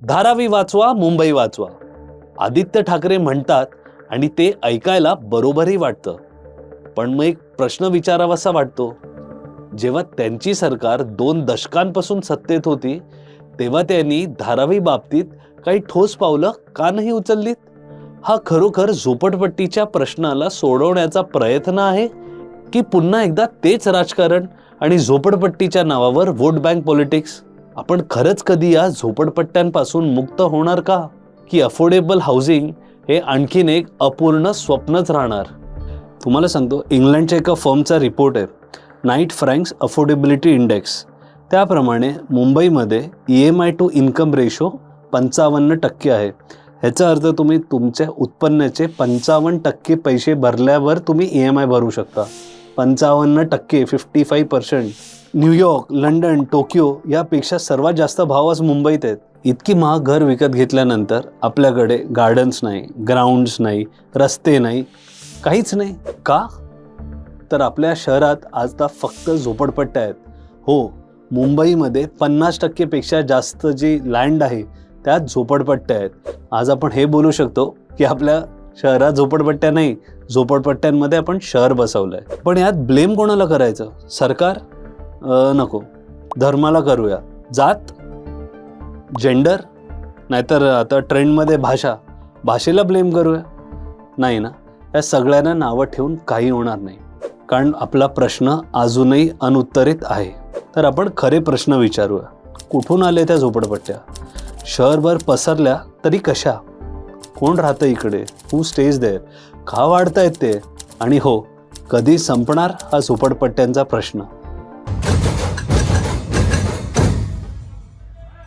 धारावी वाचवा, मुंबई वाचवा. आदित्य ठाकरे म्हणतात आणि ते ऐकायला बरोबरही वाटतं. पण मग एक प्रश्न विचारावासा वाटतो. जेव्हा त्यांची सरकार 2 दशकांपासून सत्तेत होती, तेव्हा त्यांनी धारावी बाबतीत काही ठोस पावलं का नाही उचललीत? हा खरोखर झोपडपट्टीच्या प्रश्नाला सोडवण्याचा प्रयत्न आहे, की पुन्हा एकदा तेच राजकारण आणि झोपडपट्टीच्या नावावर वोट बँक पॉलिटिक्स? आपण खरंच कधी या झोपडपट्ट्यांपासून मुक्त होणार का? की अफोर्डेबल हाऊसिंग हे आणखीन एक अपूर्ण स्वप्नच राहणार? तुम्हाला सांगतो, इंग्लंडच्या एका फर्मचा रिपोर्ट आहे, नाईट फ्रँक्स अफोर्डेबिलिटी इंडेक्स. त्याप्रमाणे मुंबईमध्ये EMI टू इन्कम रेशो 55% आहे. ह्याचा अर्थ तुम्ही तुमच्या उत्पन्नाचे 55% पैसे भरल्यावर तुम्ही EMI भरू शकता. 55%, 55%. न्यूयॉर्क, लंडन, टोकियो यापेक्षा सर्वात जास्त भाव आज मुंबईत आहेत. इतकी महाग घर विकत घेतल्यानंतर आपल्याकडे गार्डन्स नाही, ग्राउंड्स नाही, रस्ते नाही, काहीच नाही. का? तर आपल्या शहरात आता फक्त झोपडपट्ट्या आहेत. हो, मुंबईमध्ये 50% पेक्षा जास्त जी लँड आहे त्यात झोपडपट्ट्या आहेत. आज आपण हे बोलू शकतो की आपल्या शहरात झोपडपट्ट्या नाही, झोपडपट्ट्यांमध्ये आपण शहर बसवलंय. पण यात ब्लेम कोणाला करायचं? सरकार? नको. धर्माला करूया. जात? जेंडर? नाहीतर आता ट्रेंडमध्ये भाषेला ब्लेम करूया? नाही ना. या सगळ्यांना नावं ठेवून काही होणार नाही, कारण आपला प्रश्न अजूनही अनुत्तरित आहे. तर आपण खरे प्रश्न विचारूया. कुठून आले त्या झोपडपट्ट्या? शहरभर पसरल्या तरी कशा? कोण राहतं इकडे? हू स्टेज देअर? का वाढतायत ते? आणि हो, कधी संपणार हा झोपडपट्ट्यांचा प्रश्न?